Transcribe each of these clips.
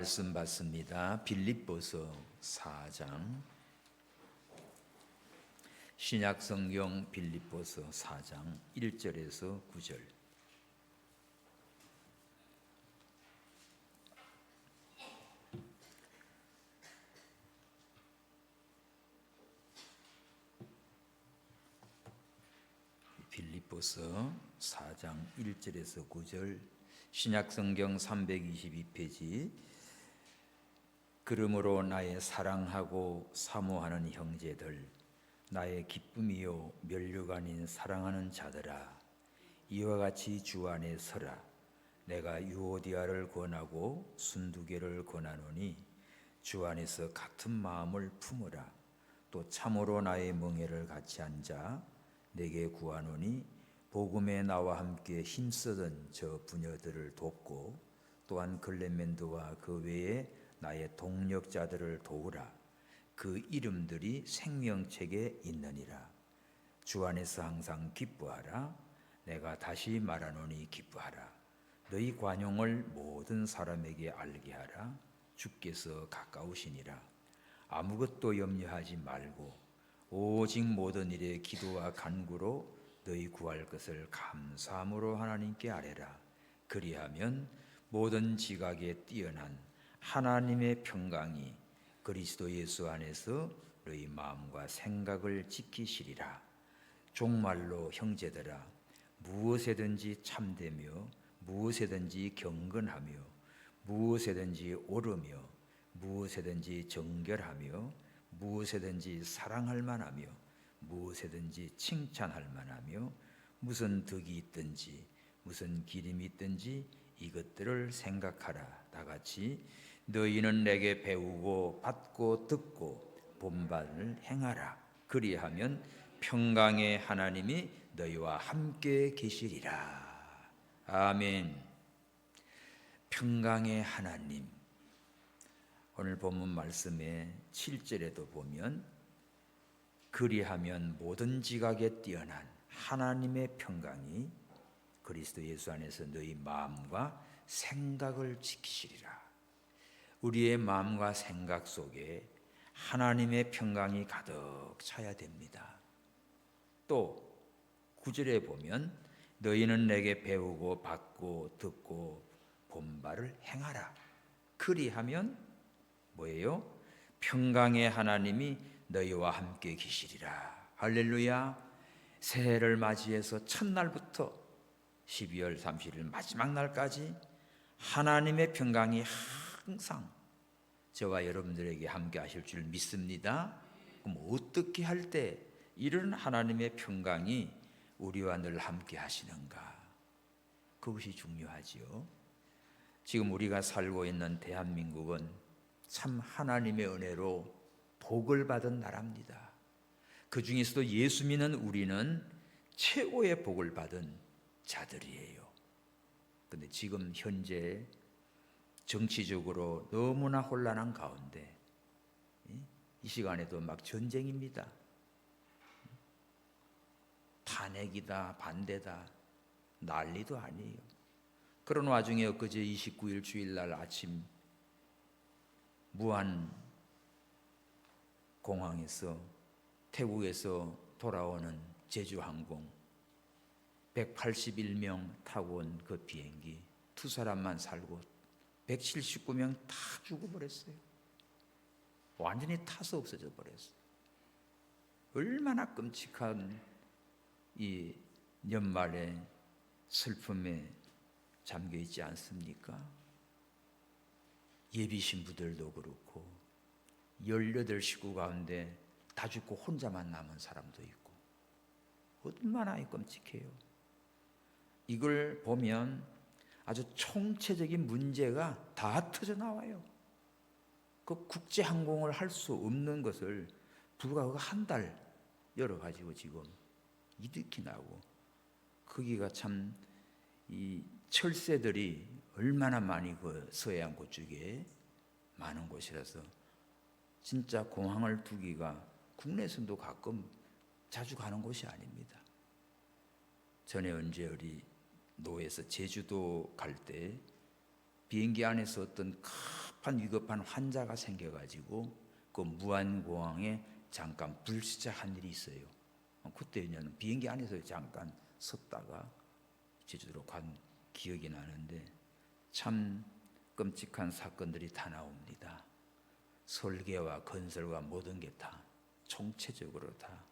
말씀 받습니다. 빌립보서 4장, 신약성경 빌립보서 4장 1절에서 9절. 빌립보서 4장 1절에서 9절, 신약성경 322페이지. 그러므로 나의 사랑하고 사모하는 형제들, 나의 기쁨이요 면류가 아닌 사랑하는 자들아, 이와 같이 주 안에 서라. 내가 유오디아를 권하고 순두개를 권하노니 주 안에서 같은 마음을 품으라. 또 참으로 나의 멍에를 같이 앉아 내게 구하노니 복음에 나와 함께 힘쓰던 저 부녀들을 돕고 또한 글레멘드와 그 외에 나의 동력자들을 도우라. 그 이름들이 생명책에 있느니라. 주 안에서 항상 기뻐하라. 내가 다시 말하노니 기뻐하라. 너희 관용을 모든 사람에게 알게 하라. 주께서 가까우시니라. 아무것도 염려하지 말고 오직 모든 일에 기도와 간구로 너희 구할 것을 감사함으로 하나님께 아뢰라. 그리하면 모든 지각에 뛰어난 하나님의 평강이 그리스도 예수 안에서 너희 마음과 생각을 지키시리라. 종말로 형제들아, 무엇에든지 참되며 무엇에든지 경건하며 무엇에든지 옳으며 무엇에든지 정결하며 무엇에든지 사랑할 만하며 무엇에든지 칭찬할 만하며 무슨 덕이 있든지 무슨 기림이 있든지 이것들을 생각하라. 다같이 너희는 내게 배우고 받고 듣고 본바를 행하라. 그리하면 평강의 하나님이 너희와 함께 계시리라. 아멘. 평강의 하나님. 오늘 본문 말씀의 7절에도 보면 그리하면 모든 지각에 뛰어난 하나님의 평강이 그리스도 예수 안에서 너희 마음과 생각을 지키시리라. 우리의 마음과 생각 속에 하나님의 평강이 가득 차야 됩니다. 또 9절에 보면 너희는 내게 배우고 받고 듣고 본바를 행하라. 그리하면 뭐예요? 평강의 하나님이 너희와 함께 계시리라. 할렐루야. 새해를 맞이해서 첫날부터 12월 30일 마지막 날까지 하나님의 평강이 항상 저와 여러분들에게 함께 하실 줄 믿습니다. 그럼 어떻게 할 때 이런 하나님의 평강이 우리와 늘 함께 하시는가? 그것이 중요하지요. 지금 우리가 살고 있는 대한민국은 참 하나님의 은혜로 복을 받은 나라입니다. 그 중에서도 예수 믿는 우리는 최고의 복을 받은 자들이에요. 그런데 지금 현재 정치적으로 너무나 혼란한 가운데 이 시간에도 막 전쟁입니다. 탄핵이다, 반대다, 난리도 아니에요. 그런 와중에 엊그제 29일 주일날 아침 무안 공항에서 태국에서 돌아오는 제주항공 181명 타고 온 그 비행기 두 사람만 살고 179명 다 죽어버렸어요. 완전히 타서 없어져 버렸어요. 얼마나 끔찍한 이 연말의 슬픔에 잠겨 있지 않습니까? 예비 신부들도 그렇고 18식구 가운데 다 죽고 혼자만 남은 사람도 있고 얼마나 끔찍해요. 이걸 보면 아주 총체적인 문제가 다 터져 나와요. 그 국제항공을 할 수 없는 것을 불과 한 달 열어가지고 지금 이득이 나고 거기가 참 이 철새들이 얼마나 많이 그 서해안고 쪽에 많은 곳이라서 진짜 공항을 두기가 국내선도 가끔 자주 가는 곳이 아닙니다. 전에 언제 우리 노에서 제주도 갈 때 비행기 안에서 어떤 급한 위급한 환자가 생겨가지고 그 무안공항에 잠깐 불시착한 일이 있어요. 그때는 비행기 안에서 잠깐 섰다가 제주도로 간 기억이 나는데 참 끔찍한 사건들이 다 나옵니다. 설계와 건설과 모든 게 다 총체적으로 다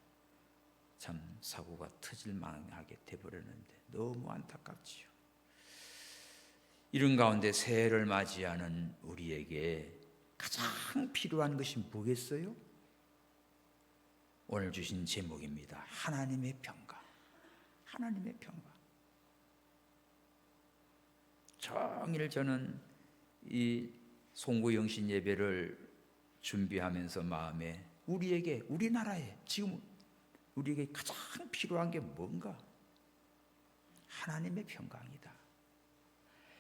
참 사고가 터질 만하게 돼버렸는데 너무 안타깝지요. 이런 가운데 새해를 맞이하는 우리에게 가장 필요한 것이 뭐겠어요? 오늘 주신 제목입니다. 하나님의 평강. 하나님의 평강. 종일 저는 이 송구영신 예배를 준비하면서 마음에 우리에게, 우리나라에 지금 우리에게 가장 필요한 게 뭔가? 하나님의 평강이다.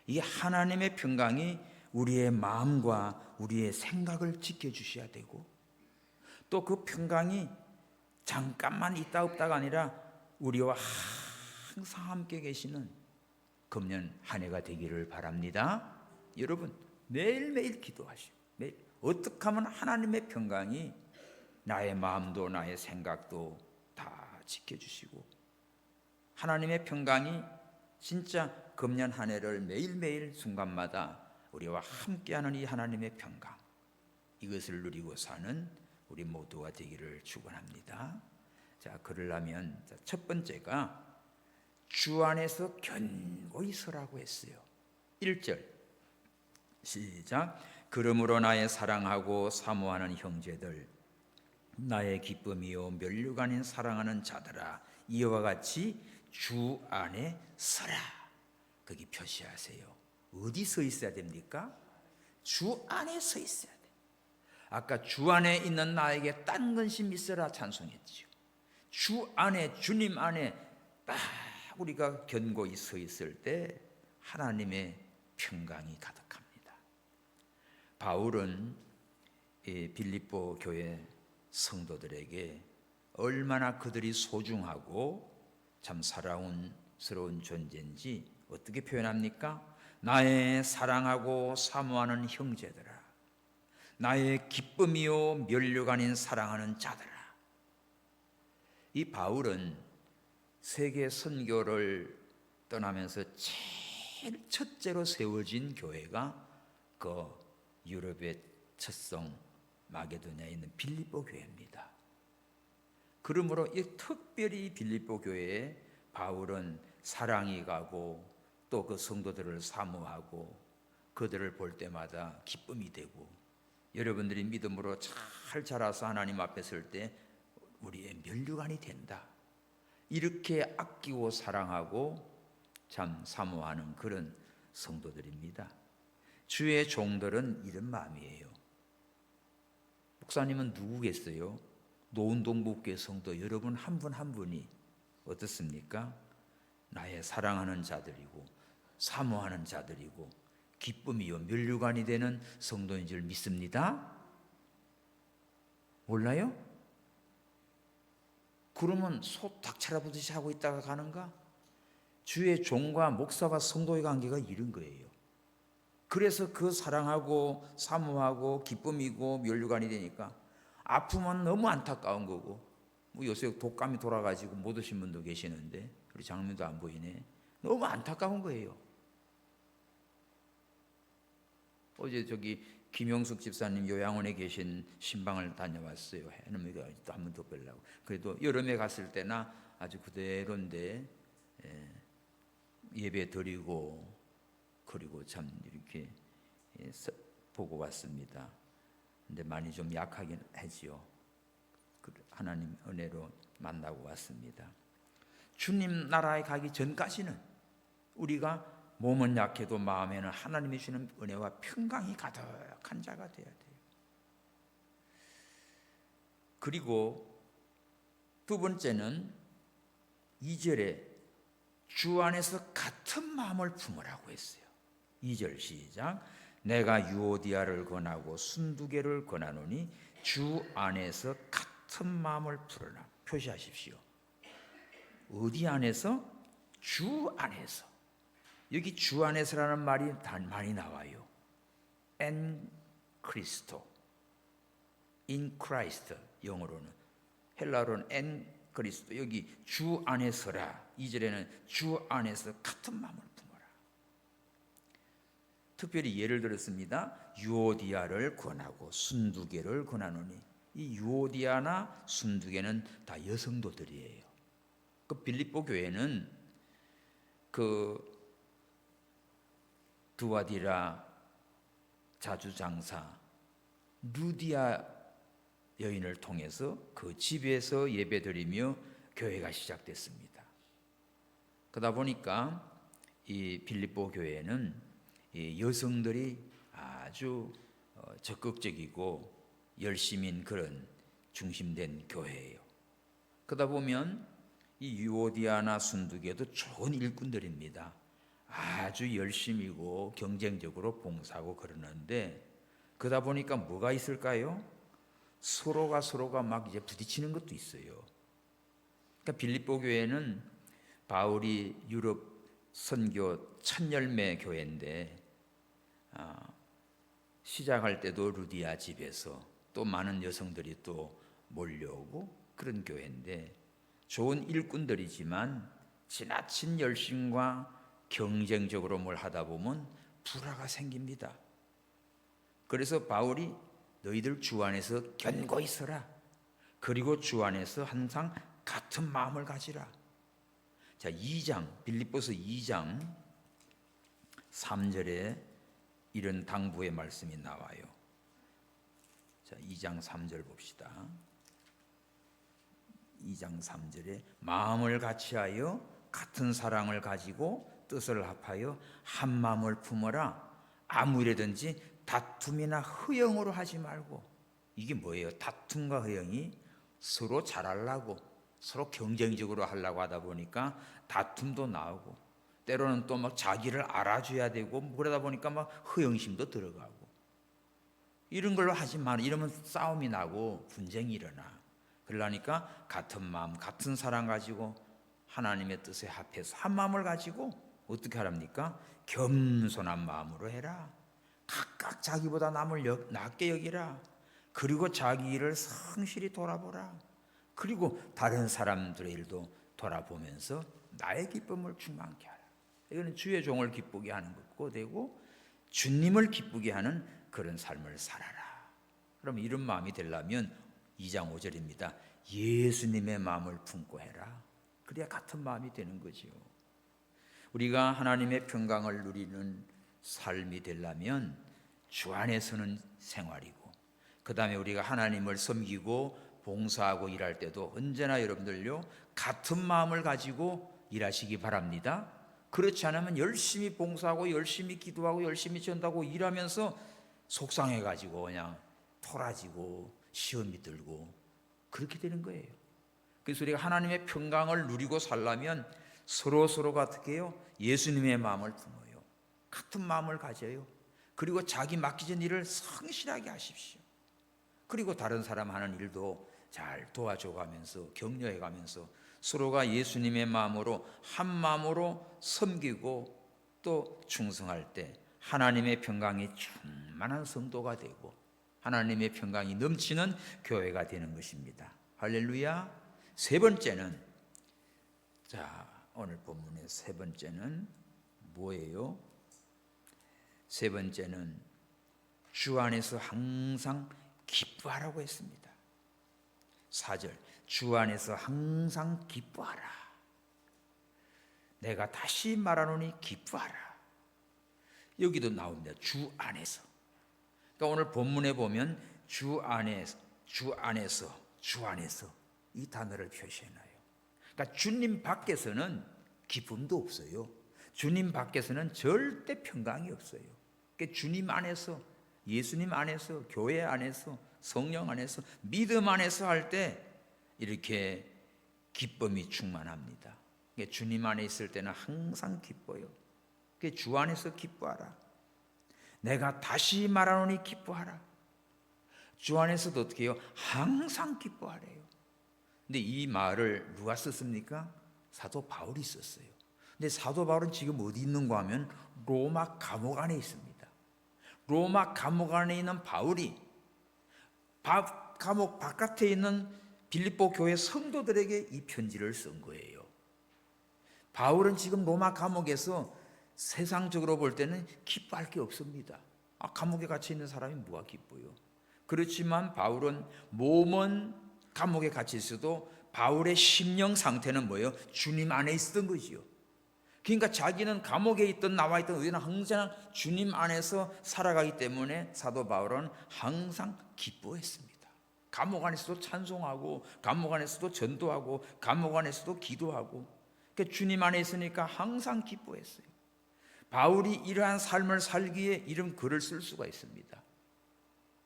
이 하나님의 평강이 우리의 마음과 우리의 생각을 지켜주셔야 되고, 또 그 평강이 잠깐만 있다 없다가 아니라 우리와 항상 함께 계시는 금년 한 해가 되기를 바랍니다. 여러분 매일매일 기도하시고, 매일 어떻게 하면 하나님의 평강이 나의 마음도 나의 생각도 다 지켜주시고, 하나님의 평강이 진짜 금년 한 해를 매일매일 순간마다 우리와 함께하는 이 하나님의 평강, 이것을 누리고 사는 우리 모두가 되기를 축원합니다. 자, 그러려면 첫 번째가 주 안에서 견고히 서라고 했어요. 1절 시작. 그러므로 나의 사랑하고 사모하는 형제들, 나의 기쁨이요 면류가 아닌 사랑하는 자들아, 이와 같이 주 안에 서라. 거기 표시하세요. 어디 서 있어야 됩니까? 주 안에 서 있어야 돼. 아까 주 안에 있는 나에게 딴 근심 있어라 찬송했지요. 주 안에, 주님 안에 딱 우리가 견고히 서 있을 때 하나님의 평강이 가득합니다. 바울은 빌립보 교회 성도들에게 얼마나 그들이 소중하고 참 사랑스러운 존재인지 어떻게 표현합니까? 나의 사랑하고 사모하는 형제들아, 나의 기쁨이요 면류가 아닌 사랑하는 자들아. 이 바울은 세계 선교를 떠나면서 제일 첫째로 세워진 교회가 그 유럽의 첫성 마게도냐에 있는 빌립보 교회입니다. 그러므로 이 특별히 빌립보 교회에 바울은 사랑이 가고 또 그 성도들을 사모하고 그들을 볼 때마다 기쁨이 되고, 여러분들이 믿음으로 잘 자라서 하나님 앞에 설 때 우리의 면류관이 된다. 이렇게 아끼고 사랑하고 참 사모하는 그런 성도들입니다. 주의 종들은 이런 마음이에요. 목사님은 누구겠어요? 노은동북교회 성도 여러분 한 분 한 분이 어떻습니까? 나의 사랑하는 자들이고 사모하는 자들이고 기쁨이요 면류관이 되는 성도인 줄 믿습니다. 몰라요? 그러면 소 닭 차려보듯이 하고 있다가 가는가? 주의 종과 목사와 성도의 관계가 이런 거예요. 그래서 그 사랑하고 사모하고 기쁨이고 면류관이 되니까 아프면 너무 안타까운 거고, 뭐 요새 독감이 돌아가지고 못 오신 분도 계시는데 우리 장면도 안 보이네. 너무 안타까운 거예요. 어제 저기 김영숙 집사님 요양원에 계신 신방을 다녀왔어요. 해놈이가 또 한 번 더 뵈려고. 그래도 여름에 갔을 때나 아주 그대로인데 예배 드리고 그리고 참 이렇게 보고 왔습니다. 근데 많이 좀 약하긴 하지요. 하나님 은혜로 만나고 왔습니다. 주님 나라에 가기 전까지는 우리가 몸은 약해도 마음에는 하나님이 주는 은혜와 평강이 가득한 자가 되어야 돼요. 그리고 두 번째는 2절에 주 안에서 같은 마음을 품으라고 했어요. 2절 시작. 내가 유오디아를 권하고 순두개를 권하노니 주 안에서 같은 마음을 품으라. 표시하십시오. 어디 안에서? 주 안에서. 여기 주 안에서라는 말이 많이 나와요. en Christo, in Christ 영어로는, 헬라어로는 en Christo. 여기 주 안에서라. 2절에는 주 안에서 같은 마음을 품어라. 특별히 예를 들었습니다. 유오디아를 권하고 순두개를 권하노니, 이 유오디아나 순두개는 다 여성도들이에요. 그 빌립보 교회는 그 두아디라 자주장사 루디아 여인을 통해서 그 집에서 예배드리며 교회가 시작됐습니다. 그러다 보니까 이 빌립보 교회는 이 여성들이 아주 적극적이고 열심인 그런 중심된 교회예요. 그러다 보면 이 유오디아나 순두개도 좋은 일꾼들입니다. 아주 열심이고 경쟁적으로 봉사하고 그러는데, 그러다 보니까 뭐가 있을까요? 서로가 막 이제 부딪히는 것도 있어요. 그러니까 빌립보 교회는 바울이 유럽 선교 첫 열매 교회인데, 시작할 때도 루디아 집에서 또 많은 여성들이 또 몰려오고 그런 교회인데, 좋은 일꾼들이지만 지나친 열심과 경쟁적으로 뭘 하다 보면 불화가 생깁니다. 그래서 바울이 너희들 주 안에서 견고히 서라. 그리고 주 안에서 항상 같은 마음을 가지라. 자, 2장 빌립보서 2장 3절에 이런 당부의 말씀이 나와요. 자, 2장 3절 봅시다. 2장 3절에 마음을 같이하여 같은 사랑을 가지고 뜻을 합하여 한 마음을 품어라. 아무 일이든지 다툼이나 허영으로 하지 말고. 이게 뭐예요? 다툼과 허영이 서로 잘하려고, 서로 경쟁적으로 하려고 하다 보니까 다툼도 나오고, 때로는 또 막 자기를 알아줘야 되고, 그러다 보니까 막 허영심도 들어가고, 이런 걸로 하지 마. 이러면 싸움이 나고 분쟁이 일어나. 그러니까 같은 마음, 같은 사랑 가지고 하나님의 뜻에 합해서 한 마음을 가지고 어떻게 하랍니까? 겸손한 마음으로 해라. 각각 자기보다 남을 낮게 여기라. 그리고 자기 일을 성실히 돌아보라. 그리고 다른 사람들의 일도 돌아보면서 나의 기쁨을 충만케 하라. 이거는 주의 종을 기쁘게 하는 것고 되고, 주님을 기쁘게 하는 그런 삶을 살아라. 그럼 이런 마음이 되려면 2장 5절입니다. 예수님의 마음을 품고 해라. 그래야 같은 마음이 되는 거죠. 우리가 하나님의 평강을 누리는 삶이 되려면 주 안에서는 생활이고, 그 다음에 우리가 하나님을 섬기고 봉사하고 일할 때도 언제나 여러분들요 같은 마음을 가지고 일하시기 바랍니다. 그렇지 않으면 열심히 봉사하고 열심히 기도하고 열심히 전도하고 일하면서 속상해가지고 그냥 토라지고 시험이 들고 그렇게 되는 거예요. 그래서 우리가 하나님의 평강을 누리고 살려면 서로가 어떻게 해요? 예수님의 마음을 품어요. 같은 마음을 가져요. 그리고 자기 맡기진 일을 성실하게 하십시오. 그리고 다른 사람 하는 일도 잘 도와줘가면서 격려해가면서 서로가 예수님의 마음으로 한 마음으로 섬기고 또 충성할 때 하나님의 평강이 충만한 성도가 되고 하나님의 평강이 넘치는 교회가 되는 것입니다. 할렐루야. 세 번째는, 자, 오늘 본문의 세 번째는 뭐예요? 세 번째는 주 안에서 항상 기뻐하라고 했습니다. 4절, 주 안에서 항상 기뻐하라. 내가 다시 말하노니 기뻐하라. 여기도 나옵니다. 주 안에서. 그러니까 오늘 본문에 보면 주 안에서 이 단어를 표시해놔요. 그러니까 주님 밖에서는 기쁨도 없어요. 주님 밖에서는 절대 평강이 없어요. 그러니까 주님 안에서, 예수님 안에서, 교회 안에서, 성령 안에서, 믿음 안에서 할 때 이렇게 기쁨이 충만합니다. 그러니까 주님 안에 있을 때는 항상 기뻐요. 그러니까 주 안에서 기뻐하라. 내가 다시 말하노니 기뻐하라. 주 안에서도 어떻게 해요? 항상 기뻐하래요. 근데 이 말을 누가 썼습니까? 사도 바울이 썼어요. 근데 사도 바울은 지금 어디 있는가 하면 로마 감옥 안에 있습니다. 로마 감옥 안에 있는 바울이 감옥 바깥에 있는 빌립보 교회 성도들에게 이 편지를 쓴 거예요. 바울은 지금 로마 감옥에서 세상적으로 볼 때는 기뻐할 게 없습니다. 감옥에 갇혀 있는 사람이 뭐가 기뻐요? 그렇지만 바울은 몸은 감옥에 갇혀 있어도 바울의 심령 상태는 뭐예요? 주님 안에 있었던 거지요. 그러니까 자기는 감옥에 있던 나와 있던 의는 항상 주님 안에서 살아가기 때문에 사도 바울은 항상 기뻐했습니다. 감옥 안에서도 찬송하고 감옥 안에서도 전도하고 감옥 안에서도 기도하고, 그러니까 주님 안에 있으니까 항상 기뻐했어요. 바울이 이러한 삶을 살기에 이런 글을 쓸 수가 있습니다.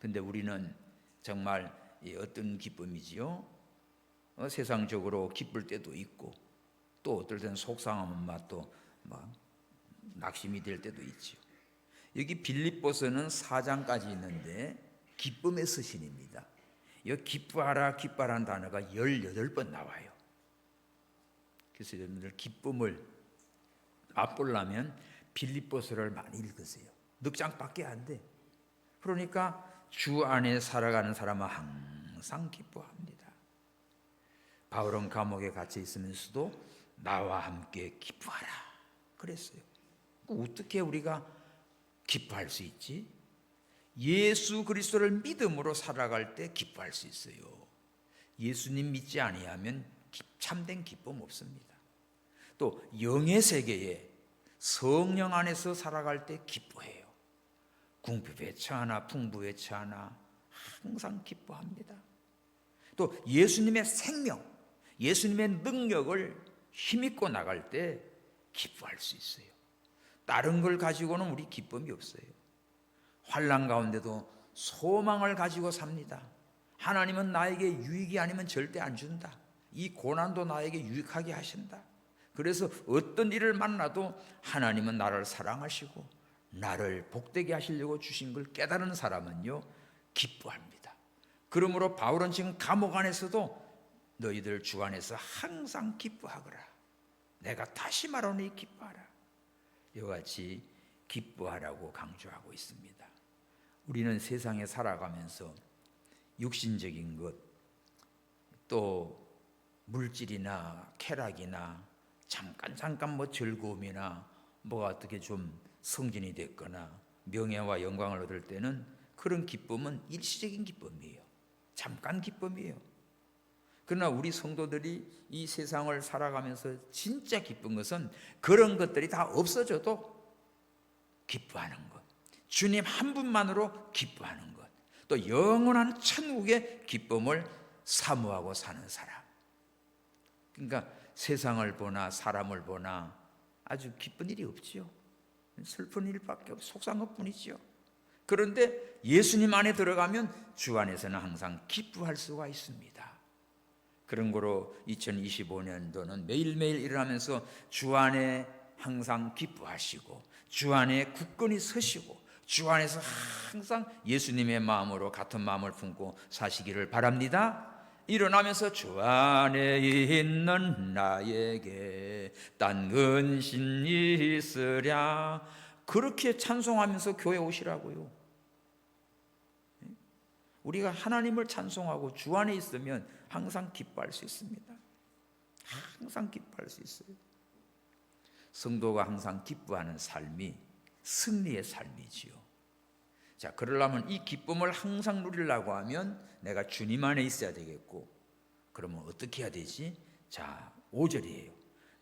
근데 우리는 정말 어떤 기쁨이지요? 세상적으로 기쁠 때도 있고 또 어떨 때는 속상한 맛도 막 낙심이 될 때도 있죠. 여기 빌립보서는 4장까지 있는데 기쁨의 서신입니다. 이 기뻐하라 기뻐하라는 단어가 18번 나와요. 그래서 여러분들 기쁨을 맛보려면 빌립보서를 많이 읽으세요. 넉 장밖에 안 돼. 그러니까 주 안에 살아가는 사람은 항상 기뻐합니다. 바울은 감옥에 갇혀 있으면서도 나와 함께 기뻐하라 그랬어요. 어떻게 우리가 기뻐할 수 있지? 예수 그리스도를 믿음으로 살아갈 때 기뻐할 수 있어요. 예수님 믿지 아니하면 참된 기쁨 없습니다. 또 영의 세계에 성령 안에서 살아갈 때 기뻐해요. 궁핍에 처하나 풍부에 처하나 항상 기뻐합니다. 또 예수님의 생명, 예수님의 능력을 힘입고 나갈 때 기뻐할 수 있어요. 다른 걸 가지고는 우리 기쁨이 없어요. 환난 가운데도 소망을 가지고 삽니다. 하나님은 나에게 유익이 아니면 절대 안 준다. 이 고난도 나에게 유익하게 하신다. 그래서 어떤 일을 만나도 하나님은 나를 사랑하시고 나를 복되게 하시려고 주신 걸 깨달은 사람은요 기뻐합니다. 그러므로 바울은 지금 감옥 안에서도 너희들 주 안에서 항상 기뻐하거라. 내가 다시 말하노니 기뻐하라. 이와 같이 기뻐하라고 강조하고 있습니다. 우리는 세상에 살아가면서 육신적인 것, 또 물질이나 쾌락이나 잠깐 뭐 즐거움이나 뭐가 어떻게 좀 성진이 됐거나 명예와 영광을 얻을 때는 그런 기쁨은 일시적인 기쁨이에요. 잠깐 기쁨이에요. 그러나 우리 성도들이 이 세상을 살아가면서 진짜 기쁜 것은 그런 것들이 다 없어져도 기뻐하는 것, 주님 한 분만으로 기뻐하는 것, 또 영원한 천국의 기쁨을 사모하고 사는 사람. 그러니까 세상을 보나 사람을 보나 아주 기쁜 일이 없지요. 슬픈 일밖에 없고 속상한 것뿐이지요. 그런데 예수님 안에 들어가면 주 안에서는 항상 기뻐할 수가 있습니다. 그런 거로 2025년도는 매일매일 일어나면서 주 안에 항상 기뻐하시고 주 안에 굳건히 서시고 주 안에서 항상 예수님의 마음으로 같은 마음을 품고 사시기를 바랍니다. 일어나면서 주 안에 있는 나에게 딴 근심이 있으랴, 그렇게 찬송하면서 교회 오시라고요. 우리가 하나님을 찬송하고 주 안에 있으면 항상 기뻐할 수 있습니다. 항상 기뻐할 수 있어요. 성도가 항상 기뻐하는 삶이 승리의 삶이지요. 자, 그러려면 이 기쁨을 항상 누리려고 하면 내가 주님 안에 있어야 되겠고, 그러면 어떻게 해야 되지? 자, 5절이에요.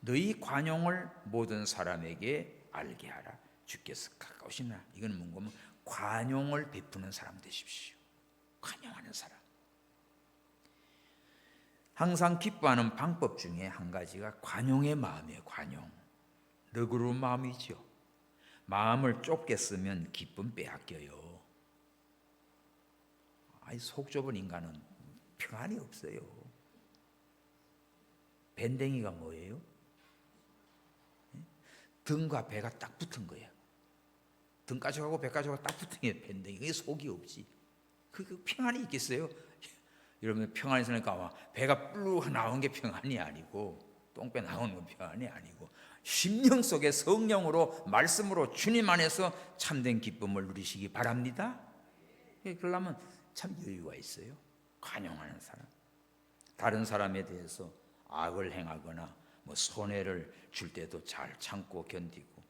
너희 관용을 모든 사람에게 알게 하라. 주께서 가까우시나. 이건 뭔가 관용을 베푸는 사람 되십시오. 관용하는 사람. 항상 기뻐하는 방법 중에 한 가지가 관용의 마음이에요. 관용. 너그러운 마음이죠. 마음을 좁게 쓰면 기쁨 빼앗겨요. 속 좁은 인간은 평안이 없어요. 밴댕이가 뭐예요? 등과 배가 딱 붙은 거예요. 등 가져가고 배 가져가고 딱 붙은 게 밴댕이. 그게 속이 없지. 그 평안이 있겠어요? 여러분, 평안이 있으니까 배가 뿔룩 나온 게 평안이 아니고 똥배 나오는 건 평안이 아니고 심령 속에 성령으로 말씀으로 주님 안에서 참된 기쁨을 누리시기 바랍니다. 그러려면 참 여유가 있어요. 관용하는 사람, 다른 사람에 대해서 악을 행하거나 뭐 손해를 줄 때도 잘 참고 견디고,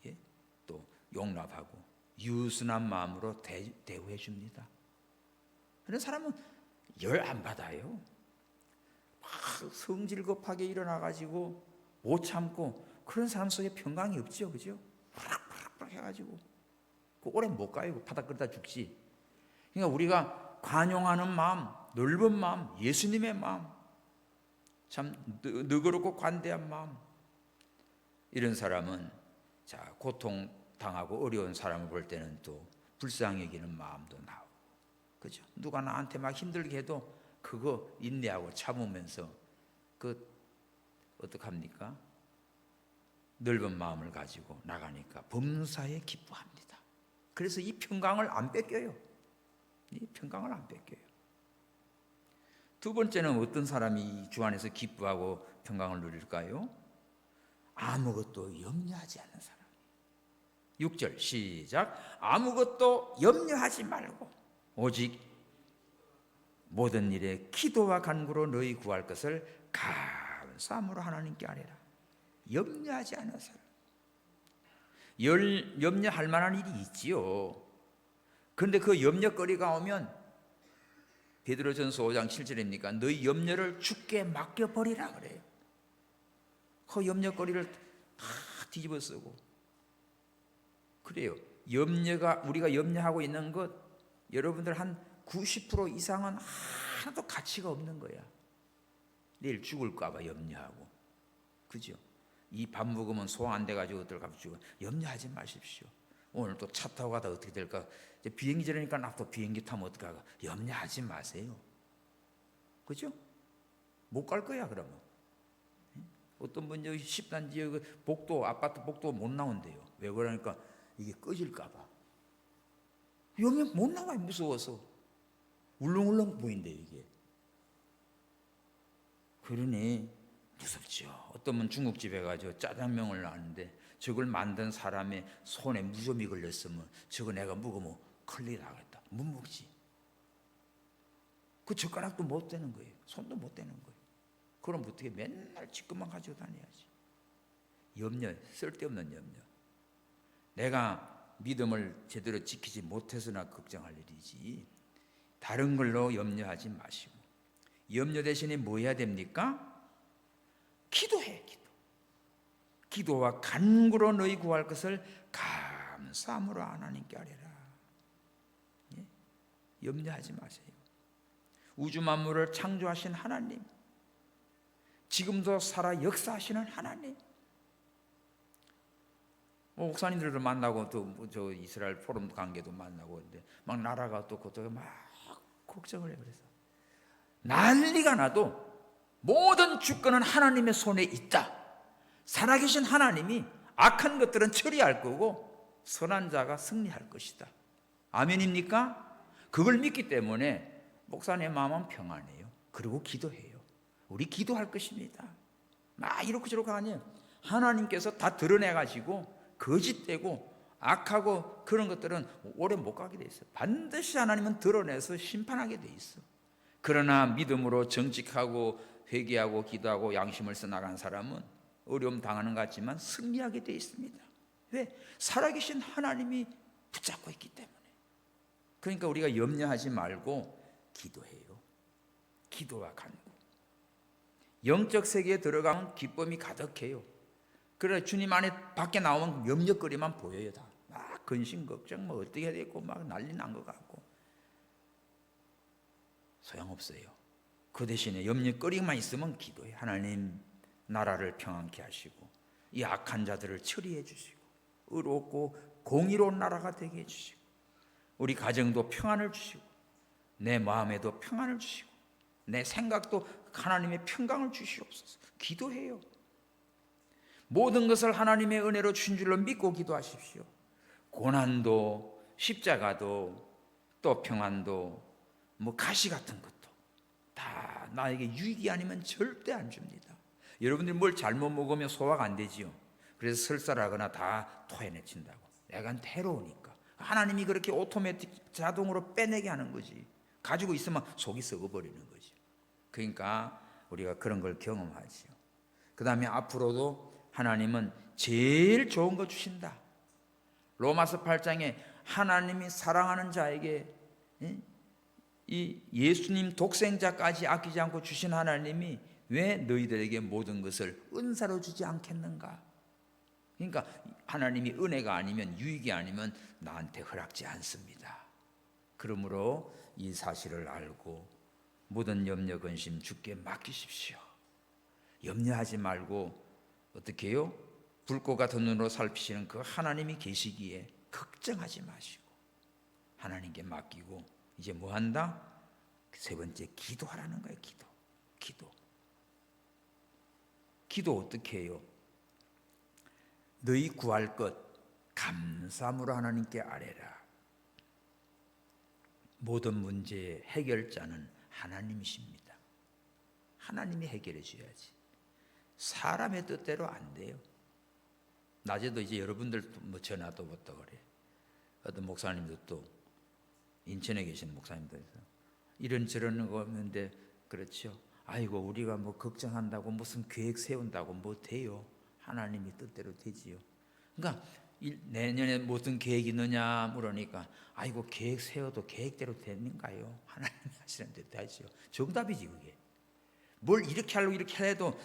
예? 또 용납하고 유순한 마음으로 대우해 줍니다. 그런 사람은 열 안 받아요. 막 성질 급하게 일어나가지고 못 참고 그런 사람 속에 평강이 없죠, 그죠? 푸락푸락 해가지고 오래 못 가요. 바닥 끓다 죽지. 그러니까 우리가 관용하는 마음, 넓은 마음, 예수님의 마음, 참 너그럽고 관대한 마음, 이런 사람은 자 고통 당하고 어려운 사람을 볼 때는 또 불쌍히 여기는 마음도 나오고, 그죠? 누가 나한테 막 힘들게 해도 그거 인내하고 참으면서 그 어떡합니까? 넓은 마음을 가지고 나가니까 범사에 기뻐합니다. 그래서 이 평강을 안 뺏겨요. 이 평강을 안 뺏겨요. 두 번째는 어떤 사람이 주 안에서 기뻐하고 평강을 누릴까요? 아무것도 염려하지 않는 사람. 6절 시작. 아무것도 염려하지 말고 오직 모든 일에 기도와 간구로 너희 구할 것을 감사함으로 하나님께 아뢰라. 염려하지 않는 사람. 염려할 만한 일이 있지요. 그런데 그 염려거리가 오면 베드로전서 5장 7절입니까? 너희 염려를 주께 맡겨버리라 그래요. 그 염려거리를 다 뒤집어 쓰고 그래요. 우리가 염려하고 있는 것, 여러분들 한 90% 이상은 하나도 가치가 없는 거야. 내일 죽을까 봐 염려하고, 그죠? 이 밥 먹으면 소화 안 돼가지고 어떨까 죽어. 염려하지 마십시오. 오늘 또 차 타고 가다 어떻게 될까? 이제 비행기 저러니까 나 또 비행기 타면 어떡할까? 염려하지 마세요. 그죠? 못 갈 거야 그러면. 어떤 분 여기 10단 지역 복도 아파트 복도 못 나온대요. 왜 그러니까 이게 꺼질까 봐. 염려 못 나와요. 무서워서. 울렁울렁 보인대요 이게. 그러니 무섭죠. 어떤 분 중국집에 가서 짜장면을 놨는데 저걸 만든 사람의 손에 무좀이 걸렸으면 저거 내가 먹으면 큰일 나겠다. 못 먹지. 그 젓가락도 못 대는 거예요. 손도 못 대는 거예요. 그럼 어떻게 맨날 지금만 가지고 다녀야지. 염려, 쓸데없는 염려. 내가 믿음을 제대로 지키지 못해서나 걱정할 일이지 다른 걸로 염려하지 마시고, 염려 대신에 뭐 해야 됩니까? 기도해. 기도와 간구로 너희 구할 것을 감사함으로 하나님께 아뢰라. 예? 염려하지 마세요. 우주 만물을 창조하신 하나님, 지금도 살아 역사하시는 하나님. 목사님들도 만나고 또 저 이스라엘 포럼 관계도 만나고 근데 막 나라가 또 그것도 막 걱정을 해. 그래서 난리가 나도 모든 주권은 하나님의 손에 있다. 살아계신 하나님이 악한 것들은 처리할 거고 선한 자가 승리할 것이다. 아멘입니까? 그걸 믿기 때문에 목사님의 마음은 평안해요. 그리고 기도해요. 우리 기도할 것입니다. 막 이렇게 저렇게 하니 하나님께서 다 드러내가지고 거짓되고 악하고 그런 것들은 오래 못 가게 돼 있어요. 반드시 하나님은 드러내서 심판하게 돼 있어. 그러나 믿음으로 정직하고 회개하고 기도하고 양심을 써나간 사람은 어려움 당하는 것 같지만 승리하게 돼 있습니다. 왜? 살아계신 하나님이 붙잡고 있기 때문에. 그러니까 우리가 염려하지 말고 기도해요. 기도와 간구. 영적 세계에 들어가면 기쁨이 가득해요. 그래 주님 안에 밖에 나오면 염려거리만 보여요. 다 막 근심 걱정 뭐 어떻게 해야 되고 막 난리 난 것 같고 소용없어요. 그 대신에 염려거리만 있으면 기도해. 하나님 나라를 평안케 하시고 이 악한 자들을 처리해 주시고 의롭고 공의로운 나라가 되게 해주시고 우리 가정도 평안을 주시고 내 마음에도 평안을 주시고 내 생각도 하나님의 평강을 주시옵소서. 기도해요. 모든 것을 하나님의 은혜로 주신 줄로 믿고 기도하십시오. 고난도 십자가도 또 평안도 뭐 가시 같은 것도 다 나에게 유익이 아니면 절대 안 줍니다. 여러분들이 뭘 잘못 먹으면 소화가 안 되지요. 그래서 설사하거나 다 토해내친다고. 내가 괴로우니까. 하나님이 그렇게 오토매틱 자동으로 빼내게 하는 거지. 가지고 있으면 속이 썩어버리는 거지. 그러니까 우리가 그런 걸 경험하지요. 그 다음에 앞으로도 하나님은 제일 좋은 거 주신다. 로마서 8장에 하나님이 사랑하는 자에게 이 예수님 독생자까지 아끼지 않고 주신 하나님이 왜 너희들에게 모든 것을 은사로 주지 않겠는가? 그러니까 하나님이 은혜가 아니면, 유익이 아니면 나한테 허락지 않습니다. 그러므로 이 사실을 알고 모든 염려 근심 주께 맡기십시오. 염려하지 말고 어떻게 해요? 불꽃 같은 눈으로 살피시는 그 하나님이 계시기에 걱정하지 마시고 하나님께 맡기고 이제 뭐 한다? 세 번째, 기도하라는 거예요. 기도 어떻게 해요? 너희 구할 것 감사함으로 하나님께 아뢰라. 모든 문제의 해결자는 하나님이십니다. 하나님이 해결해 줘야지. 사람의 뜻대로 안 돼요. 낮에도 이제 여러분들 뭐 전화도 받다 그래. 어떤 목사님도 또 인천에 계신 목사님도 있어. 이런저런 거 없는데 그렇죠. 아이고 우리가 뭐 걱정한다고 무슨 계획 세운다고 뭐 돼요. 하나님이 뜻대로 되지요. 그러니까 내년에 무슨 계획이 있느냐 물으니까 아이고 계획 세워도 계획대로 되는가요? 하나님이 하시는 대로 되죠. 정답이지 그게. 뭘 이렇게 하려고 이렇게 해도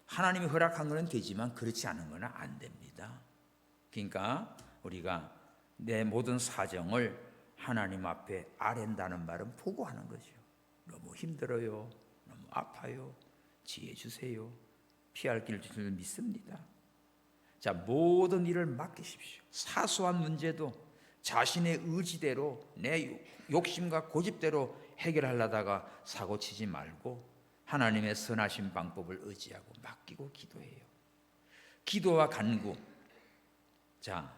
하나님이 허락한 거는 되지만 그렇지 않은 거는 안 됩니다. 그러니까 우리가 내 모든 사정을 하나님 앞에 아랜다는 말은 보고하는 거죠. 너무 힘들어요. 너무 아파요. 지혜 주세요. 피할 길 줄 믿습니다. 자, 모든 일을 맡기십시오. 사소한 문제도 자신의 의지대로 내 욕심과 고집대로 해결하려다가 사고치지 말고 하나님의 선하신 방법을 의지하고 맡기고 기도해요. 기도와 간구. 자,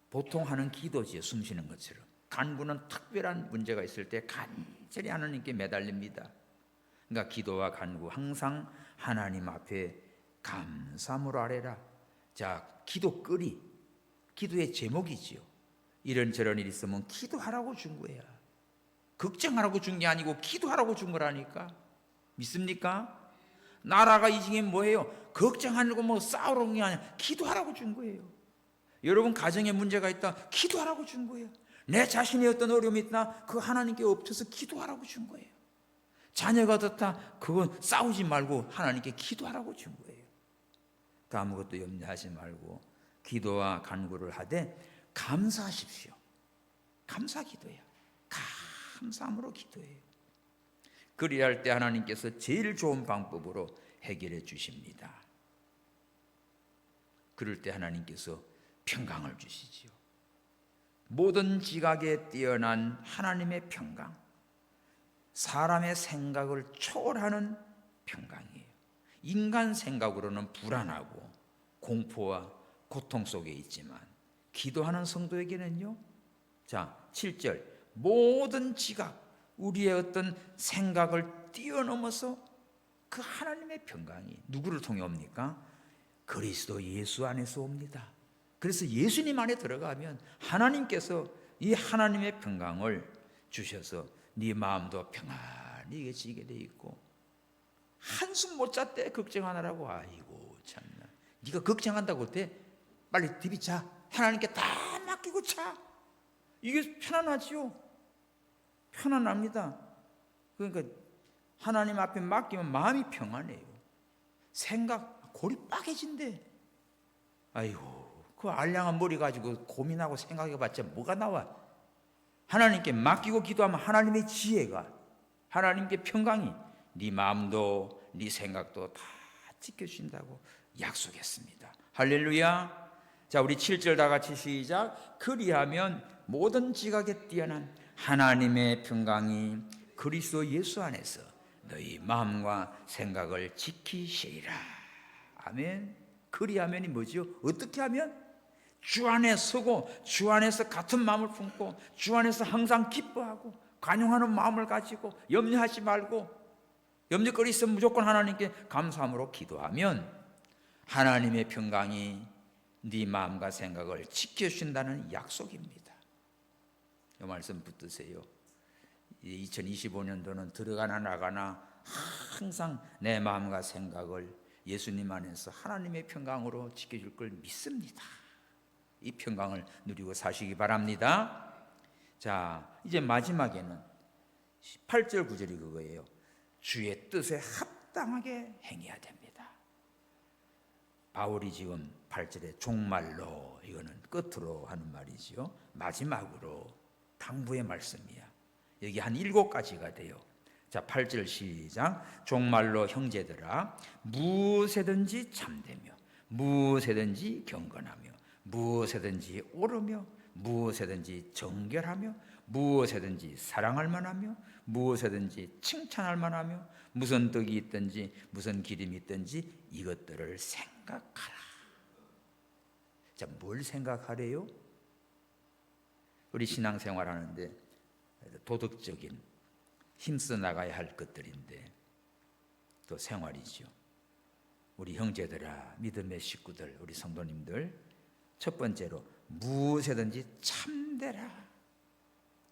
보통 하는 기도지요. 숨 쉬는 것처럼. 간구는 특별한 문제가 있을 때 간절히 하나님께 매달립니다. 그러니까 기도와 간구 항상 하나님 앞에 감사함으로 아뢰라. 자, 기도거리, 기도의 제목이지요. 이런저런 일이 있으면 기도하라고 준 거야. 걱정하라고 준 게 아니고 기도하라고 준 거라니까. 믿습니까? 나라가 이 중에 뭐예요? 걱정하려고 뭐 싸우는 게 아니라 기도하라고 준 거예요. 여러분 가정에 문제가 있다, 기도하라고 준 거예요. 내 자신이 어떤 어려움이 있다, 그 하나님께 엎쳐서 기도하라고 준 거예요. 자녀가 어떻다, 그건 싸우지 말고 하나님께 기도하라고 준 거예요. 그 아무것도 염려하지 말고 기도와 간구를 하되 감사하십시오. 감사 기도예요. 감사함으로 기도해요. 그리할 때 하나님께서 제일 좋은 방법으로 해결해 주십니다. 그럴 때 하나님께서 평강을 주시지요. 모든 지각에 뛰어난 하나님의 평강, 사람의 생각을 초월하는 평강이에요. 인간 생각으로는 불안하고 공포와 고통 속에 있지만 기도하는 성도에게는요, 자 7절, 모든 지각, 우리의 어떤 생각을 뛰어넘어서 그 하나님의 평강이 누구를 통해 옵니까? 그리스도 예수 안에서 옵니다. 그래서 예수님 안에 들어가면 하나님께서 이 하나님의 평강을 주셔서 네 마음도 평안히 지게 돼 있고, 한숨 못 잤대 걱정하느라고. 아이고 참나, 네가 걱정한다고 돼? 빨리 디비자. 하나님께 다 맡기고 자. 이게 편안하지요. 편안합니다. 그러니까 하나님 앞에 맡기면 마음이 평안해요. 생각 골이 빠개진대. 아이고 그 알량한 머리 가지고 고민하고 생각해봤자 뭐가 나와. 하나님께 맡기고 기도하면 하나님의 지혜가, 하나님께 평강이 네 마음도 네 생각도 다 지켜주신다고 약속했습니다. 할렐루야. 자, 우리 7절 다 같이 시작. 그리하면 모든 지각에 뛰어난 하나님의 평강이 그리스도 예수 안에서 너희 마음과 생각을 지키시리라. 아멘. 그리하면이 뭐죠? 어떻게 하면? 주 안에 서고 주 안에서 같은 마음을 품고 주 안에서 항상 기뻐하고 관용하는 마음을 가지고 염려하지 말고, 염려거리 있으면 무조건 하나님께 감사함으로 기도하면 하나님의 평강이 네 마음과 생각을 지켜주신다는 약속입니다. 이 말씀 붙드세요. 2025년도는 들어가나 나가나 항상 내 마음과 생각을 예수님 안에서 하나님의 평강으로 지켜줄 걸 믿습니다. 이 평강을 누리고 사시기 바랍니다. 자, 이제 마지막에는 8절 9절이 그거예요. 주의 뜻에 합당하게 행해야 됩니다. 바울이 지금 8절에 종말로, 이거는 끝으로 하는 말이지요. 마지막으로 당부의 말씀이야. 여기 한 7가지가 돼요. 자, 8절 시작. 종말로 형제들아, 무엇에든지 참되며 무엇에든지 경건하며 무엇에든지 옳으며 무엇에든지 정결하며 무엇에든지 사랑할 만하며 무엇에든지 칭찬할 만하며 무슨 덕이 있든지 무슨 기름이 있든지 이것들을 생각하라. 자, 뭘 생각하래요? 우리 신앙생활 하는데 도덕적인 힘써 나가야 할 것들인데 또 생활이죠. 우리 형제들아, 믿음의 식구들, 우리 성도님들, 첫 번째로 무엇이든지 참되라.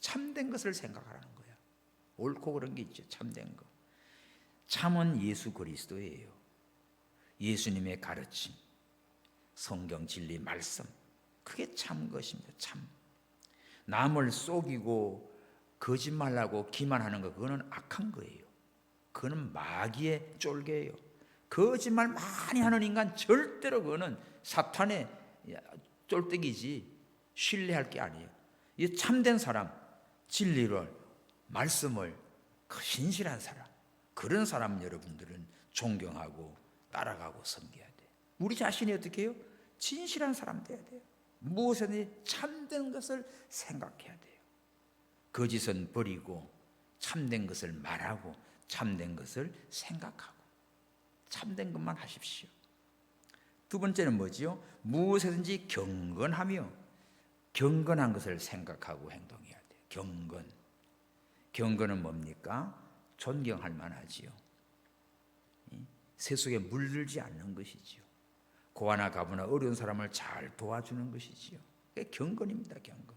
참된 것을 생각하라는 거야. 옳고 그런 게 있죠. 참된 거. 참은 예수 그리스도예요. 예수님의 가르침, 성경 진리 말씀, 그게 참 것입니다. 참. 남을 속이고 거짓말하고 기만하는 거, 그거는 악한 거예요. 그거는 마귀의 쫄개예요. 거짓말 많이 하는 인간 절대로 그거는 사탄의 쫄대기지 신뢰할 게 아니에요. 이 참된 사람, 진리를, 말씀을, 신실한 사람, 그런 사람 여러분들은 존경하고 따라가고 섬겨야 돼요. 우리 자신이 어떻게 해요? 진실한 사람 돼야 돼요. 무엇이든지 참된 것을 생각해야 돼요. 거짓은 버리고 참된 것을 말하고 참된 것을 생각하고 참된 것만 하십시오. 두 번째는 뭐지요? 무엇이든지 경건하며 경건한 것을 생각하고 행동해야 돼요. 경건. 경건은 뭡니까? 존경할 만하지요. 세속에 물들지 않는 것이지요. 고아나 가부나 어려운 사람을 잘 도와주는 것이지요. 그게 경건입니다. 경건.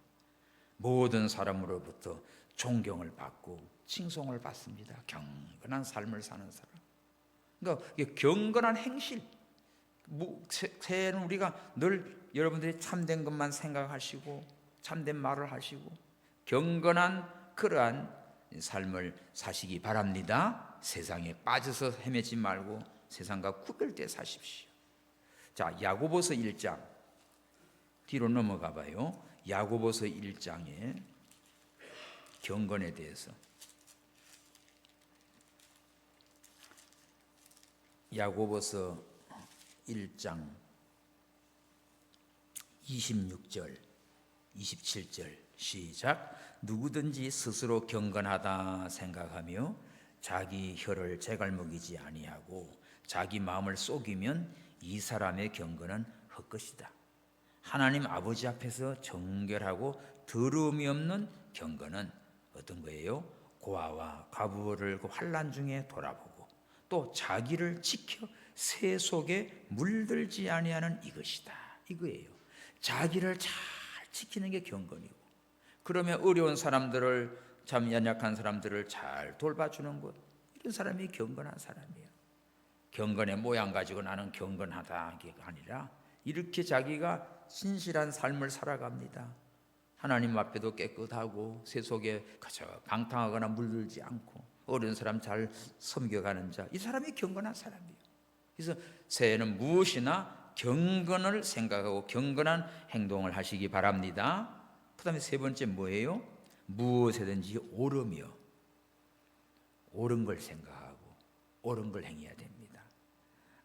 모든 사람으로부터 존경을 받고 칭송을 받습니다. 경건한 삶을 사는 사람. 그러니까 경건한 행실. 새해에는 우리가 늘 여러분들이 참된 것만 생각하시고 참된 말을 하시고 경건한 그러한 삶을 사시기 바랍니다. 세상에 빠져서 헤매지 말고 세상과 구별되어 사십시오. 자, 야고보서 1장 뒤로 넘어가 봐요. 야고보서 1장에 경건에 대해서, 야고보서 1장 26절 27절 시작. 누구든지 스스로 경건하다 생각하며 자기 혀를 제갈먹이지 아니하고 자기 마음을 속이면 이 사람의 경건은 헛것이다. 하나님 아버지 앞에서 정결하고 더러움이 없는 경건은 어떤 거예요? 고아와 과부를 그 환난 중에 돌아보고 또 자기를 지켜 새 속에 물들지 아니하는 이것이다. 이거예요. 자기를 잘 지키는 게 경건이고, 그러면 어려운 사람들을, 참 연약한 사람들을 잘 돌봐주는 것, 이런 사람이 경건한 사람이에요. 경건의 모양 가지고 나는 경건하다 게 아니라 이렇게 자기가 신실한 삶을 살아갑니다. 하나님 앞에도 깨끗하고 세속에 방탕하거나 물들지 않고 어려운 사람 잘 섬겨가는 자, 이 사람이 경건한 사람이에요. 그래서 새해에는 무엇이나 경건을 생각하고 경건한 행동을 하시기 바랍니다. 그 다음에 세 번째 뭐예요? 무엇이든지 옳으며 옳은 걸 생각하고 옳은 걸 행해야 됩니다.